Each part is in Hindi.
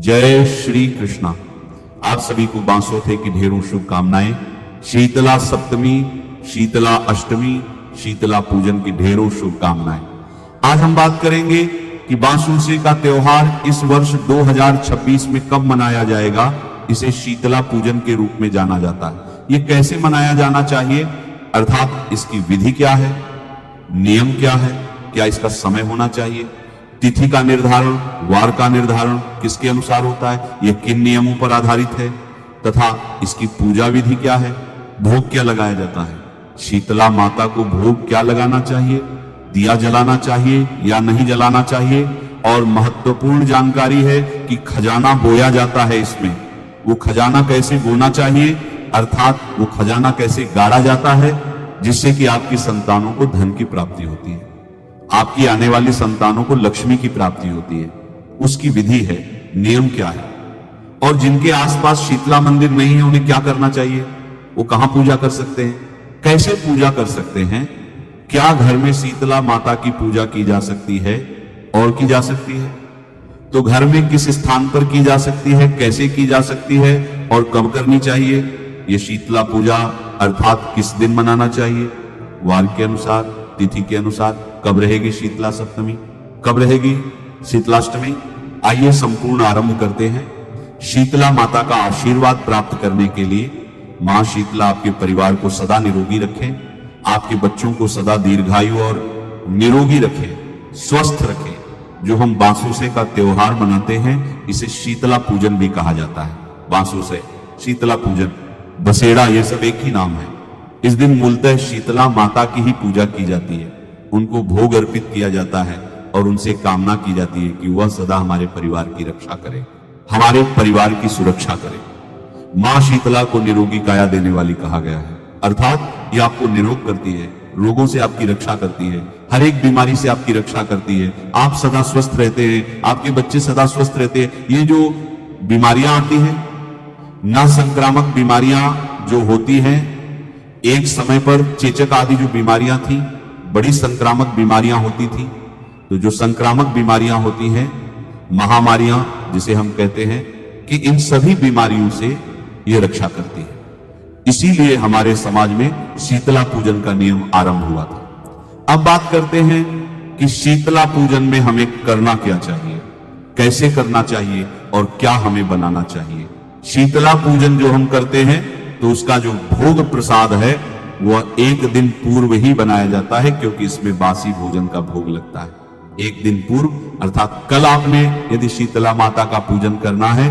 जय श्री कृष्णा। आप सभी को बांसोथे की ढेरों शुभकामनाएं। शीतला सप्तमी, शीतला अष्टमी, शीतला पूजन की ढेरों शुभकामनाएं। आज हम बात करेंगे कि बांसुसे का त्योहार इस वर्ष 2026 में कब मनाया जाएगा। इसे शीतला पूजन के रूप में जाना जाता है। ये कैसे मनाया जाना चाहिए, अर्थात इसकी विधि क्या है, नियम क्या है, क्या इसका समय होना चाहिए, तिथि का निर्धारण, वार का निर्धारण किसके अनुसार होता है, यह किन नियमों पर आधारित है, तथा इसकी पूजा विधि क्या है, भोग क्या लगाया जाता है, शीतला माता को भोग क्या लगाना चाहिए, दिया जलाना चाहिए या नहीं जलाना चाहिए। और महत्वपूर्ण जानकारी है कि खजाना बोया जाता है इसमें, वो खजाना कैसे बोना चाहिए, अर्थात वो खजाना कैसे गाड़ा जाता है जिससे कि आपकी संतानों को धन की प्राप्ति होती है, आपकी आने वाली संतानों को लक्ष्मी की प्राप्ति होती है। उसकी विधि है, नियम क्या है, और जिनके आसपास शीतला मंदिर नहीं है उन्हें क्या करना चाहिए, वो कहां पूजा कर सकते हैं, कैसे पूजा कर सकते हैं, क्या घर में शीतला माता की पूजा की जा सकती है और की जा सकती है, तो घर में किस स्थान पर की जा सकती है, कैसे की जा सकती है और कब करनी चाहिए। ये शीतला पूजा अर्थात किस दिन मनाना चाहिए, वार के अनुसार, तिथि के अनुसार, कब रहेगी शीतला सप्तमी, कब रहेगी शीतलाष्टमी। आइए संपूर्ण आरंभ करते हैं। शीतला माता का आशीर्वाद प्राप्त करने के लिए मां शीतला आपके परिवार को सदा निरोगी रखें, आपके बच्चों को सदा दीर्घायु और निरोगी रखें, स्वस्थ रखें। जो हम बांसुसे का त्योहार मनाते हैं इसे शीतला पूजन भी कहा जाता है। बांसुसे, शीतला पूजन, बसेड़ा, ये सब एक ही नाम है। इस दिन मूलतः शीतला माता की ही पूजा की जाती है, उनको भोग अर्पित किया जाता है और उनसे कामना की जाती है कि वह सदा हमारे परिवार की रक्षा करे, हमारे परिवार की सुरक्षा करे। मां शीतला को निरोगी काया देने वाली कहा गया है, अर्थात ये आपको निरोग करती है, रोगों से आपकी रक्षा करती है, हर एक बीमारी से आपकी रक्षा करती है, आप सदा स्वस्थ रहते हैं, आपके बच्चे सदा स्वस्थ रहते हैं। ये जो बीमारियां आती हैं, न संक्रामक बीमारियां जो होती हैं, एक समय पर चेचक आदि जो बीमारियां थी, बड़ी संक्रामक बीमारियां होती थी, तो जो संक्रामक बीमारियां होती हैं, महामारियां जिसे हम कहते हैं, कि इन सभी बीमारियों से ये रक्षा करती है। इसीलिए हमारे समाज में शीतला पूजन का नियम आरंभ हुआ था। अब बात करते हैं कि शीतला पूजन में हमें करना क्या चाहिए, कैसे करना चाहिए और क्या हमें बनाना चाहिए। शीतला पूजन जो हम करते हैं तो उसका जो भोग प्रसाद है वह एक दिन पूर्व ही बनाया जाता है, क्योंकि इसमें बासी भोजन का भोग लगता है। एक दिन पूर्व, अर्थात कल आपने यदि शीतला माता का पूजन करना है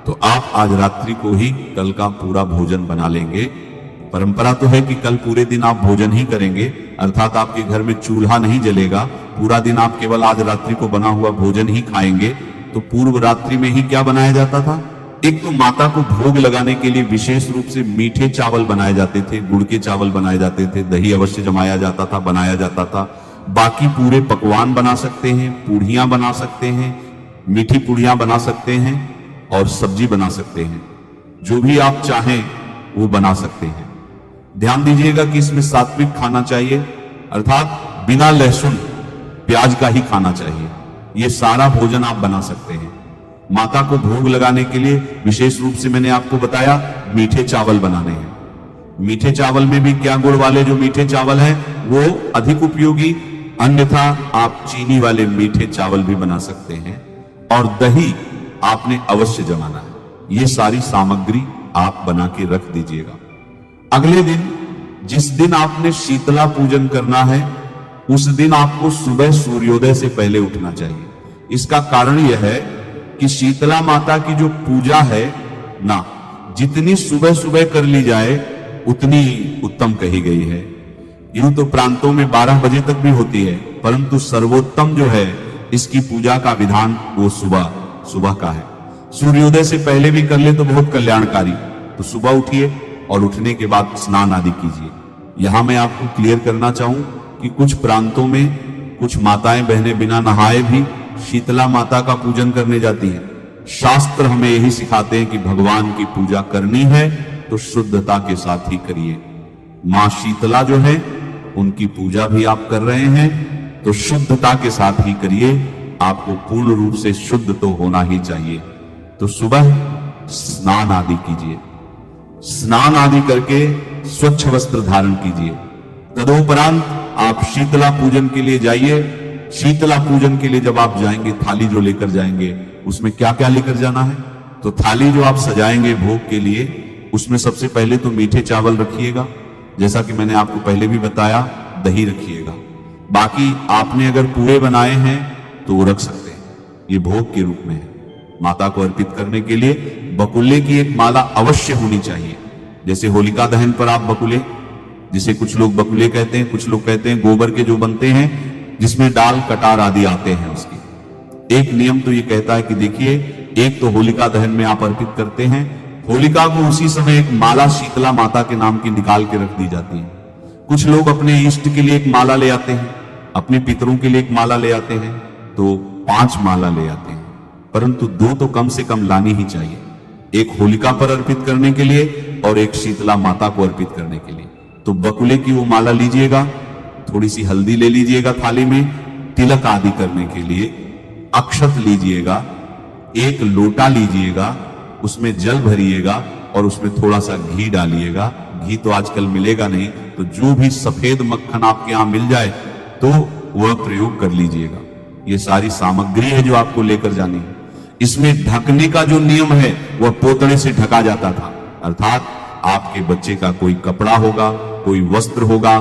तो आप आज रात्रि को ही कल का पूरा भोजन बना लेंगे। परंपरा तो है कि कल पूरे दिन आप भोजन ही करेंगे, अर्थात आपके घर में चूल्हा नहीं जलेगा, पूरा दिन आप केवल आज रात्रि को बना हुआ भोजन ही खाएंगे। तो पूर्व रात्रि में ही क्या बनाया जाता था, एक तो माता को भोग लगाने के लिए विशेष रूप से मीठे चावल बनाए जाते थे, गुड़ के चावल बनाए जाते थे, दही अवश्य जमाया जाता था, बनाया जाता था। बाकी पूरे पकवान बना सकते हैं, पूड़ियां बना सकते हैं, मीठी पूड़ियां बना सकते हैं और सब्जी बना सकते हैं, जो भी आप चाहें वो बना सकते हैं। ध्यान दीजिएगा कि इसमें सात्विक खाना चाहिए, अर्थात बिना लहसुन प्याज का ही खाना चाहिए। ये सारा भोजन आप बना सकते हैं। माता को भोग लगाने के लिए विशेष रूप से मैंने आपको बताया मीठे चावल बनाने हैं। मीठे चावल में भी क्या, गुड़ वाले जो मीठे चावल हैं वो अधिक उपयोगी, अन्यथा आप चीनी वाले मीठे चावल भी बना सकते हैं। और दही आपने अवश्य जमाना है। ये सारी सामग्री आप बना के रख दीजिएगा। अगले दिन, जिस दिन आपने शीतला पूजन करना है, उस दिन आपको सुबह सूर्योदय से पहले उठना चाहिए। इसका कारण यह है कि शीतला माता की जो पूजा है ना, जितनी सुबह सुबह कर ली जाए उतनी उत्तम कही गई है। यूं तो प्रांतों में 12 बजे तक भी होती है, परंतु सर्वोत्तम जो है इसकी पूजा का विधान वो सुबह का है। सूर्योदय से पहले भी कर ले तो बहुत कल्याणकारी। तो सुबह उठिए और उठने के बाद स्नान आदि कीजिए। यहां मैं आपको क्लियर करना चाहूं कि कुछ प्रांतों में कुछ माताएं बहनें बिना नहाए भी शीतला माता का पूजन करने जाती हैं। शास्त्र हमें यही सिखाते हैं कि भगवान की पूजा करनी है तो शुद्धता के साथ ही करिए। मां शीतला जो है उनकी पूजा भी आप कर रहे हैं तो शुद्धता के साथ ही करिए। आपको पूर्ण रूप से शुद्ध तो होना ही चाहिए। तो तो सुबह स्नान आदि कीजिए, स्नान आदि करके स्वच्छ वस्त्र धारण कीजिए। तदोपरांत आप शीतला पूजन के लिए जाइए। शीतला पूजन के लिए जब आप जाएंगे, थाली जो लेकर जाएंगे उसमें क्या क्या लेकर जाना है? तो थाली जो आप सजाएंगे भोग के लिए, उसमें सबसे पहले तो मीठे चावल रखिएगा, जैसा कि मैंने आपको पहले भी बताया, दही रखिएगा। बाकी आपने अगर पूरे बनाए हैं तो वो रख सकते हैं, ये भोग के रूप में है। माता को अर्पित करने के लिए बकुले की एक माला अवश्य होनी चाहिए। जैसे होलिका दहन पर आप बकुले, जिसे कुछ लोग बकुले कहते हैं, कुछ लोग कहते हैं गोबर के जो बनते हैं जिसमें डाल कटार आदि आते हैं, उसकी एक नियम तो ये कहता है कि देखिए, एक तो होलिका दहन में आप अर्पित करते हैं, होलिका को उसी समय एक माला शीतला माता के नाम की निकाल के रख दी जाती है। कुछ लोग अपने इष्ट के लिए एक माला ले आते हैं, अपने पितरों के लिए एक माला ले आते हैं, तो 5 माला ले आते हैं, परंतु 2 तो कम से कम लानी ही चाहिए। एक होलिका पर अर्पित करने के लिए और एक शीतला माता को अर्पित करने के लिए। तो बकुले की वो माला लीजिएगा, थोड़ी सी हल्दी ले लीजिएगा थाली में, तिलक आदि करने के लिए अक्षत लीजिएगा, 1 लोटा लीजिएगा, उसमें जल भरिएगा और उसमें थोड़ा सा घी डालिएगा। घी तो आजकल मिलेगा नहीं, तो जो भी सफेद मक्खन आपके यहां मिल जाए तो वह प्रयोग कर लीजिएगा। ये सारी सामग्री है जो आपको लेकर जानी है। इसमें ढकने का जो नियम है वह पोतड़े से ढका जाता था, अर्थात आपके बच्चे का कोई कपड़ा होगा, कोई वस्त्र होगा,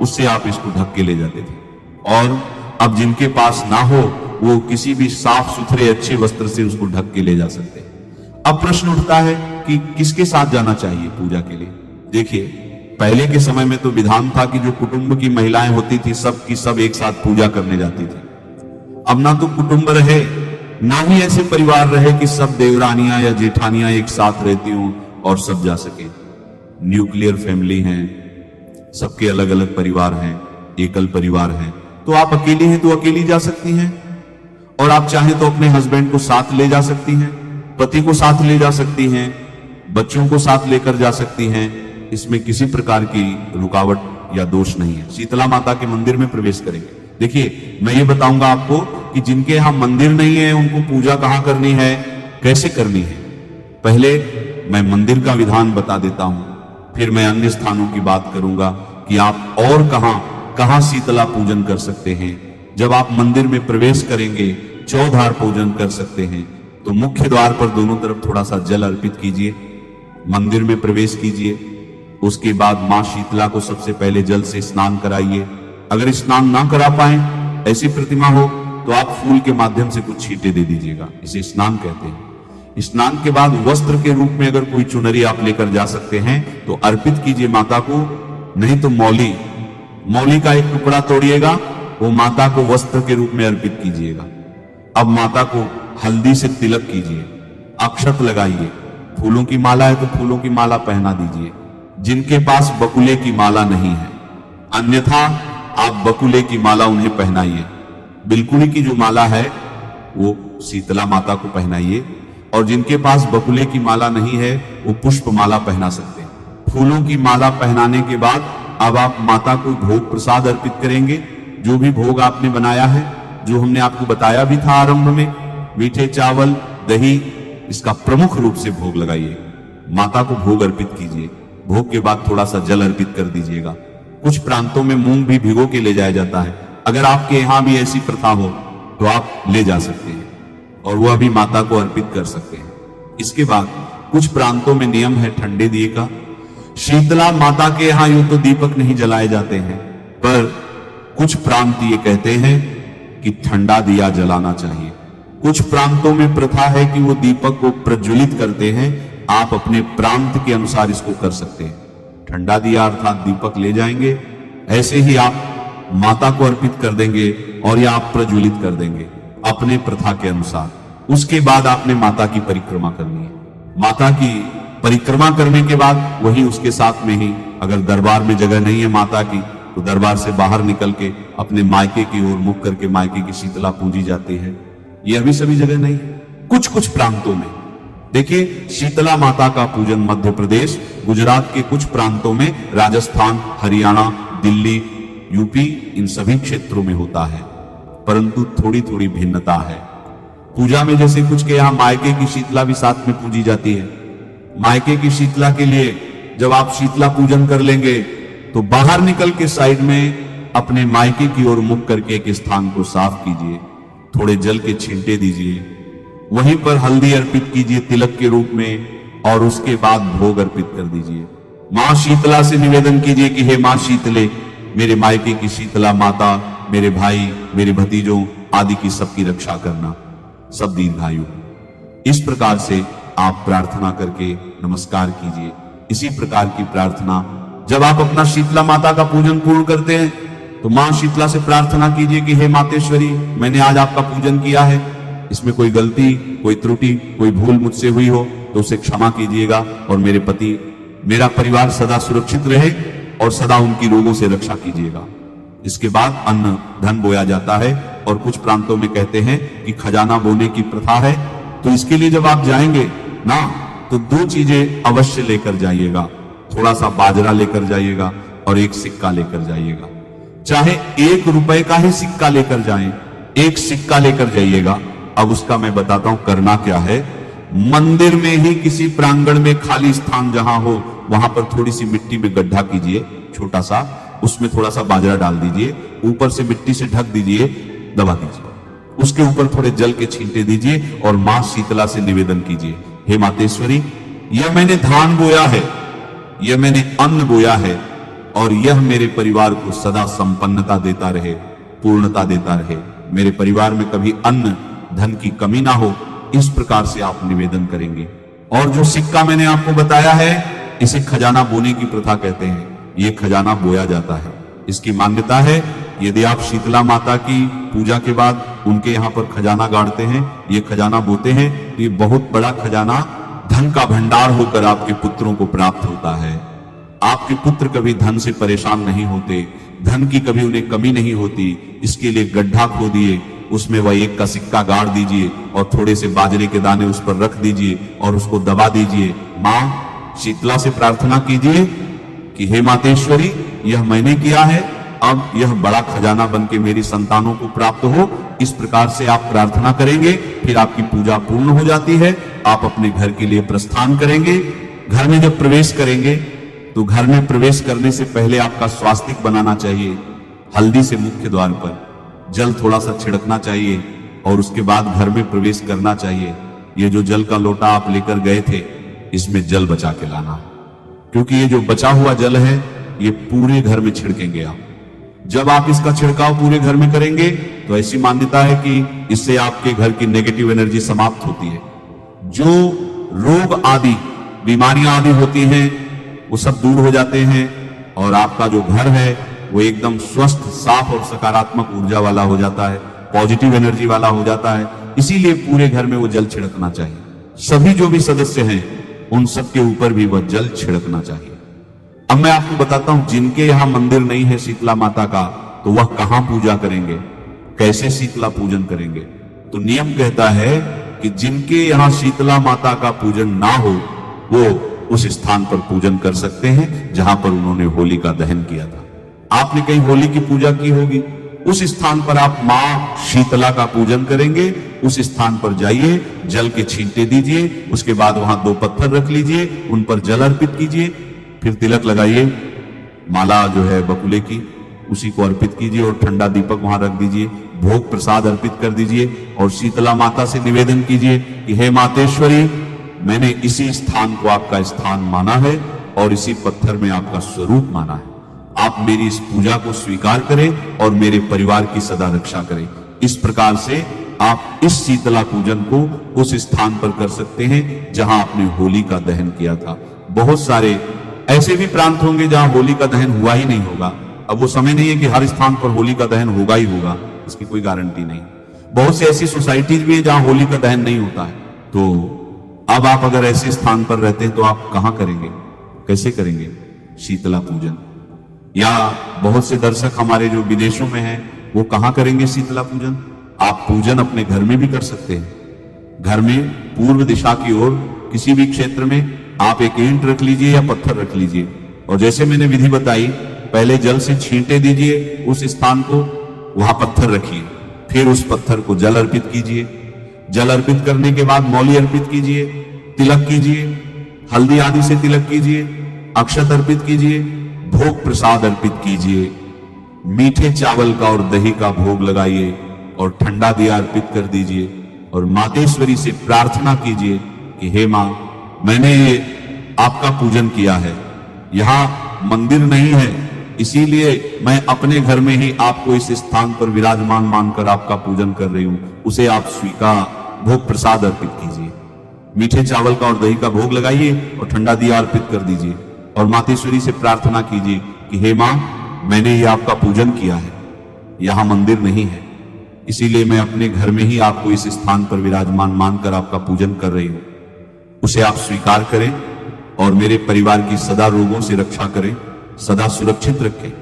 उससे आप इसको ढक के ले जाते थे। और अब जिनके पास ना हो वो किसी भी साफ सुथरे अच्छे वस्त्र से उसको ढक के ले जा सकते हैं। अब प्रश्न उठता है कि किसके साथ जाना चाहिए पूजा के लिए? देखिए, पहले के समय में तो विधान था कि जो कुटुंब की महिलाएं होती थी सब की सब एक साथ पूजा करने जाती थी। अब ना तो कुटुंब रहे, ना ही ऐसे परिवार रहे कि सब देवरानियां या जेठानियां एक साथ रहती हूं और सब जा सके। न्यूक्लियर फैमिली हैं, सबके अलग अलग परिवार हैं, एकल परिवार हैं। तो आप अकेली हैं तो अकेली जा सकती हैं, और आप चाहें तो अपने हस्बैंड को साथ ले जा सकती हैं, पति को साथ ले जा सकती हैं, बच्चों को साथ लेकर जा सकती हैं। इसमें किसी प्रकार की रुकावट या दोष नहीं है। शीतला माता के मंदिर में प्रवेश करेंगे। देखिए, मैं ये बताऊंगा आपको कि जिनके यहां मंदिर नहीं है उनको पूजा कहां करनी है, कैसे करनी है। पहले मैं मंदिर का विधान बता देता हूं, फिर मैं अन्य स्थानों की बात करूंगा कि आप और कहां शीतला पूजन कर सकते हैं। जब आप मंदिर में प्रवेश करेंगे, चौधार पूजन कर सकते हैं। तो मुख्य द्वार पर दोनों तरफ थोड़ा सा जल अर्पित कीजिए, मंदिर में प्रवेश कीजिए। उसके बाद मां शीतला को सबसे पहले जल से स्नान कराइए। अगर स्नान ना करा पाए, ऐसी प्रतिमा हो, तो आप फूल के माध्यम से कुछ छींटे दे दीजिएगा, इसे स्नान कहते हैं। स्नान के बाद वस्त्र के रूप में अगर कोई चुनरी आप लेकर जा सकते हैं तो अर्पित कीजिए माता को, नहीं तो मौली का एक टुकड़ा तोड़िएगा, वो माता को वस्त्र के रूप में अर्पित कीजिएगा। अब माता को हल्दी से तिलक कीजिए, अक्षत लगाइए, फूलों की माला है तो फूलों की माला पहना दीजिए। जिनके पास बकुले की माला नहीं है, अन्यथा आप बकुले की माला उन्हें पहनाइए। बिलकुली की जो माला है वो शीतला माता को पहनाइए, और जिनके पास बकुले की माला नहीं है वो पुष्प माला पहना सकते हैं। फूलों की माला पहनाने के बाद अब आप माता को भोग प्रसाद अर्पित करेंगे। जो भी भोग आपने बनाया है, जो हमने आपको बताया भी था आरंभ में, मीठे चावल, दही, इसका प्रमुख रूप से भोग लगाइए, माता को भोग अर्पित कीजिए। भोग के बाद थोड़ा सा जल अर्पित कर दीजिएगा। कुछ प्रांतों में मूंग भी भिगो के ले जाया जाता है। अगर आपके यहां भी ऐसी प्रथा हो तो आप ले जा सकते हैं और वह भी माता को अर्पित कर सकते हैं। इसके बाद कुछ प्रांतों में नियम है ठंडे दिए का। शीतला माता के यहां यूं तो दीपक नहीं जलाए जाते हैं, पर कुछ प्रांत ये कहते हैं कि ठंडा दिया जलाना चाहिए। कुछ प्रांतों में प्रथा है कि वो दीपक को प्रज्वलित करते हैं। आप अपने प्रांत के अनुसार इसको कर सकते हैं। ठंडा दिया अर्थात दीपक ले जाएंगे, ऐसे ही आप माता को अर्पित कर देंगे और या आप प्रज्वलित कर देंगे अपने प्रथा के अनुसार। उसके बाद आपने माता की परिक्रमा करनी है। माता की परिक्रमा करने के बाद वही उसके साथ में ही, अगर दरबार में जगह नहीं है माता की, तो दरबार से बाहर निकल के अपने मायके की ओर मुख करके मायके की शीतला पूजी जाती है। ये अभी सभी जगह नहीं, कुछ कुछ प्रांतों में। देखिए, शीतला माता का पूजन मध्य प्रदेश, गुजरात के कुछ प्रांतों में, राजस्थान, हरियाणा, दिल्ली, यूपी, इन सभी क्षेत्रों में होता है, परंतु थोड़ी थोड़ी भिन्नता है। पूजा में जैसे कुछ के यहाँ मायके की शीतला भी साथ में पूजी जाती है। मायके की शीतला के लिए जब आप शीतला पूजन कर लेंगे तो बाहर निकल के साइड में अपने मायके की ओर मुख करके एक स्थान को साफ कीजिए, थोड़े जल के छींटे दीजिए, वहीं पर हल्दी अर्पित कीजिए तिलक के रूप में, और उसके बाद भोग अर्पित कर दीजिए। मां शीतला से निवेदन कीजिए कि हे मां शीतले, मेरे मायके की शीतला माता, मेरे भाई, मेरे भतीजों आदि की सबकी रक्षा करना, सब दीर्घायु। इस प्रकार से आप प्रार्थना करके नमस्कार कीजिए। इसी प्रकार की प्रार्थना जब आप अपना शीतला माता का पूजन पूर्ण करते हैं तो मां शीतला से प्रार्थना कीजिए कि हे मातेश्वरी, मैंने आज आपका पूजन किया है, इसमें कोई गलती, कोई त्रुटि, कोई भूल मुझसे हुई हो तो उसे क्षमा कीजिएगा, और मेरे पति, मेरा परिवार सदा सुरक्षित रहे और सदा उनकी रोगों से रक्षा कीजिएगा। इसके बाद अन्न धन बोया जाता है, और कुछ प्रांतों में कहते हैं कि खजाना बोने की प्रथा है। तो इसके लिए जब आप जाएंगे ना तो 2 चीजें अवश्य लेकर जाइएगा, थोड़ा सा बाजरा लेकर जाइएगा और एक सिक्का लेकर जाइएगा। चाहे 1 रुपए का ही सिक्का लेकर जाएं, एक सिक्का लेकर जाइएगा। अब उसका मैं बताता हूं करना क्या है। मंदिर में ही किसी प्रांगण में खाली स्थान जहां हो वहां पर थोड़ी सी मिट्टी में गड्ढा कीजिए छोटा सा, उसमें थोड़ा सा बाजरा डाल दीजिए, ऊपर से मिट्टी से ढक दीजिए, दबा दीजिए, उसके ऊपर थोड़े जल के छींटे दीजिए और मां शीतला से निवेदन कीजिए, हे मातेश्वरी, यह मैंने धान बोया है, यह मैंने अन्न बोया है, और यह मेरे परिवार को सदा संपन्नता देता रहे, पूर्णता देता रहे, मेरे परिवार में कभी अन्न धन की कमी ना हो। इस प्रकार से आप निवेदन करेंगे। और जो सिक्का मैंने आपको बताया है, इसे खजाना बोने की प्रथा कहते हैं। ये खजाना बोया जाता है। इसकी मान्यता है यदि आप शीतला माता की पूजा के बाद उनके यहाँ पर खजाना गाड़ते हैं, ये खजाना बोते हैं, तो ये बहुत बड़ा खजाना धन का भंडार होकर आपके पुत्रों को प्राप्त होता है। आपके पुत्र कभी धन से परेशान नहीं होते, धन की कभी उन्हें कमी नहीं होती। इसके लिए गड्ढा खोदिए, उसमें वह 1 का सिक्का गाड़ दीजिए और थोड़े से बाजरे के दाने उस पर रख दीजिए और उसको दबा दीजिए। मां शीतला से प्रार्थना कीजिए कि हे मातेश्वरी, यह मैंने किया है, अब यह बड़ा खजाना बन के मेरी संतानों को प्राप्त हो। इस प्रकार से आप प्रार्थना करेंगे, फिर आपकी पूजा पूर्ण हो जाती है। आप अपने घर के लिए प्रस्थान करेंगे। घर में जब प्रवेश करेंगे तो घर में प्रवेश करने से पहले आपका स्वास्तिक बनाना चाहिए। हल्दी से मुख्य द्वार पर जल थोड़ा सा छिड़कना चाहिए और उसके बाद घर में प्रवेश करना चाहिए। ये जो जल का लोटा आप लेकर गए थे, इसमें जल बचा के लाना, क्योंकि ये जो बचा हुआ जल है ये पूरे घर में छिड़केंगे आप। जब आप इसका छिड़काव पूरे घर में करेंगे तो ऐसी मान्यता है कि इससे आपके घर की नेगेटिव एनर्जी समाप्त होती है। जो रोग आदि बीमारियां आदि होती हैं वो सब दूर हो जाते हैं, और आपका जो घर है वो एकदम स्वस्थ, साफ और सकारात्मक ऊर्जा वाला हो जाता है, पॉजिटिव एनर्जी वाला हो जाता है। इसीलिए पूरे घर में वो जल छिड़कना चाहिए। सभी जो भी सदस्य हैं उन सब के ऊपर भी वह जल छिड़कना चाहिए। अब मैं आपको बताता हूं, जिनके यहां मंदिर नहीं है शीतला माता का, तो वह कहां पूजा करेंगे, कैसे शीतला पूजन करेंगे। तो नियम कहता है कि जिनके यहां शीतला माता का पूजन ना हो वो उस स्थान पर पूजन कर सकते हैं जहां पर उन्होंने होली का दहन किया था। आपने कहीं होली की पूजा की होगी, उस स्थान पर आप मां शीतला का पूजन करेंगे। उस स्थान पर जाइए, जल के छींटे दीजिए, उसके बाद वहां 2 पत्थर रख लीजिए, उन पर जल अर्पित कीजिए, फिर तिलक लगाइए, माला जो है बकुले की उसी को अर्पित कीजिए और ठंडा दीपक वहां रख दीजिए, भोग प्रसाद अर्पित कर दीजिए और शीतला माता से निवेदन कीजिए कि हे मातेश्वरी, मैंने इसी स्थान को आपका स्थान माना है और इसी पत्थर में आपका स्वरूप माना है। आप मेरी इस पूजा को स्वीकार करें और मेरे परिवार की सदा रक्षा करें। इस प्रकार से आप इस शीतला पूजन को उस स्थान पर कर सकते हैं जहां आपने होली का दहन किया था। बहुत सारे ऐसे भी प्रांत होंगे जहां होली का दहन हुआ ही नहीं होगा। अब वो समय नहीं है कि हर स्थान पर होली का दहन होगा ही होगा, इसकी कोई गारंटी नहीं। बहुत सी ऐसी सोसाइटीज भी है जहां होली का दहन नहीं होता है। तो अब आप अगर ऐसे स्थान पर रहते हैं तो आप कहां करेंगे, कैसे करेंगे शीतला पूजन? या बहुत से दर्शक हमारे जो विदेशों में हैं वो कहां करेंगे शीतला पूजन? आप पूजन अपने घर में भी कर सकते हैं। घर में पूर्व दिशा की ओर किसी भी क्षेत्र में आप एक ईंट रख लीजिए या पत्थर रख लीजिए और जैसे मैंने विधि बताई, पहले जल से छींटे दीजिए उस स्थान को, वहां पत्थर रखिए, फिर उस पत्थर को जल अर्पित कीजिए, जल अर्पित करने के बाद मौली अर्पित कीजिए, तिलक कीजिए, हल्दी आदि से तिलक कीजिए, अक्षत अर्पित कीजिए, भोग प्रसाद अर्पित कीजिए, मीठे चावल का और दही का भोग लगाइए और ठंडा दिया अर्पित कर दीजिए और मातेश्वरी से प्रार्थना कीजिए कि हे मां, मैंने ये आपका पूजन किया है, यहां मंदिर नहीं है, इसीलिए मैं अपने घर में ही आपको इस स्थान पर विराजमान मानकर आपका पूजन कर रही हूं, उसे आप स्वीकार भोग प्रसाद अर्पित कीजिए, मीठे चावल का और दही का भोग लगाइए और ठंडा दिया अर्पित कर दीजिए और मातेश्वरी से प्रार्थना कीजिए कि हे मां, मैंने ये आपका पूजन किया है, यहां मंदिर नहीं है, इसीलिए मैं अपने घर में ही आपको इस स्थान पर विराजमान मानकर आपका पूजन कर रही हूं, उसे आप स्वीकार करें और मेरे परिवार की सदा रोगों से रक्षा करें, सदा सुरक्षित रखें,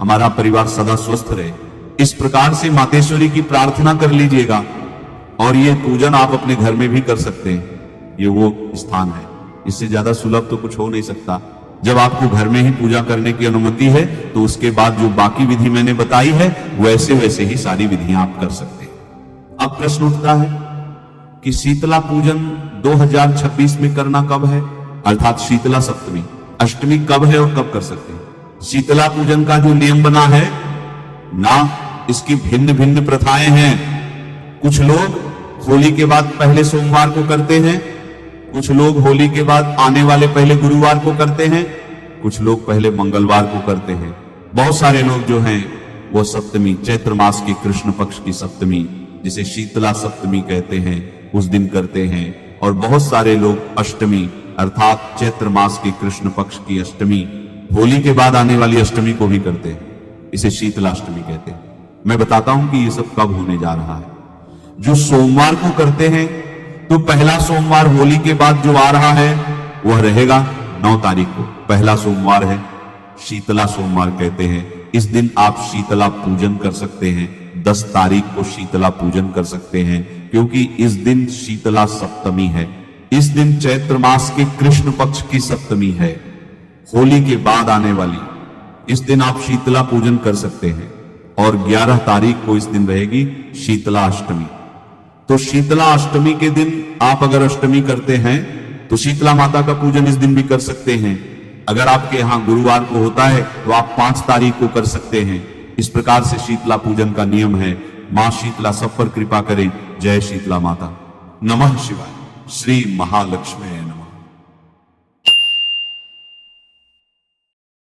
हमारा परिवार सदा स्वस्थ रहे। इस प्रकार से मातेश्वरी की प्रार्थना कर लीजिएगा और ये पूजन आप अपने घर में भी कर सकते हैं। ये वो स्थान है, इससे ज्यादा सुलभ तो कुछ हो नहीं सकता। जब आपको घर में ही पूजा करने की अनुमति है तो उसके बाद जो बाकी विधि मैंने बताई है वैसे वैसे ही सारी विधियां आप कर सकते हैं। अब प्रश्न उठता है कि शीतला पूजन 2026 में करना कब है, अर्थात शीतला सप्तमी, अष्टमी कब है और कब कर सकते हैं। शीतला पूजन का जो नियम बना है ना, इसकी भिन्न भिन्न प्रथाएं हैं। कुछ लोग होली के बाद पहले सोमवार को करते हैं, कुछ लोग होली के बाद आने वाले पहले गुरुवार को करते हैं, कुछ लोग पहले मंगलवार को करते हैं। बहुत सारे लोग जो हैं वो सप्तमी, चैत्र मास की कृष्ण पक्ष की सप्तमी, जिसे शीतला सप्तमी कहते हैं, उस दिन करते हैं। और बहुत सारे लोग अष्टमी अर्थात चैत्र मास की कृष्ण पक्ष की अष्टमी, होली के बाद आने वाली अष्टमी को भी करते हैं, इसे शीतलाष्टमी कहते हैं। मैं बताता हूं कि ये सब कब होने जा रहा है। जो सोमवार को करते हैं तो पहला सोमवार होली के बाद जो आ रहा है वह रहेगा 9 तारीख को, पहला सोमवार है, शीतला सोमवार कहते हैं। इस दिन आप शीतला पूजन कर सकते हैं, 10 तारीख को शीतला पूजन कर सकते हैं, क्योंकि इस दिन शीतला सप्तमी है। इस दिन चैत्र मास के कृष्ण पक्ष की सप्तमी है, होली के बाद आने वाली। इस दिन आप शीतला पूजन कर सकते हैं और 11 तारीख को इस दिन रहेगी शीतला अष्टमी। तो शीतला अष्टमी के दिन आप अगर अष्टमी करते हैं तो शीतला माता का पूजन इस दिन भी कर सकते हैं। अगर आपके यहां गुरुवार को होता है तो आप 5 तारीख को कर सकते हैं। इस प्रकार से शीतला पूजन का नियम है। मां शीतला सब पर कृपा करें। जय शीतला माता। नमः शिवाय। श्री महालक्ष्मी।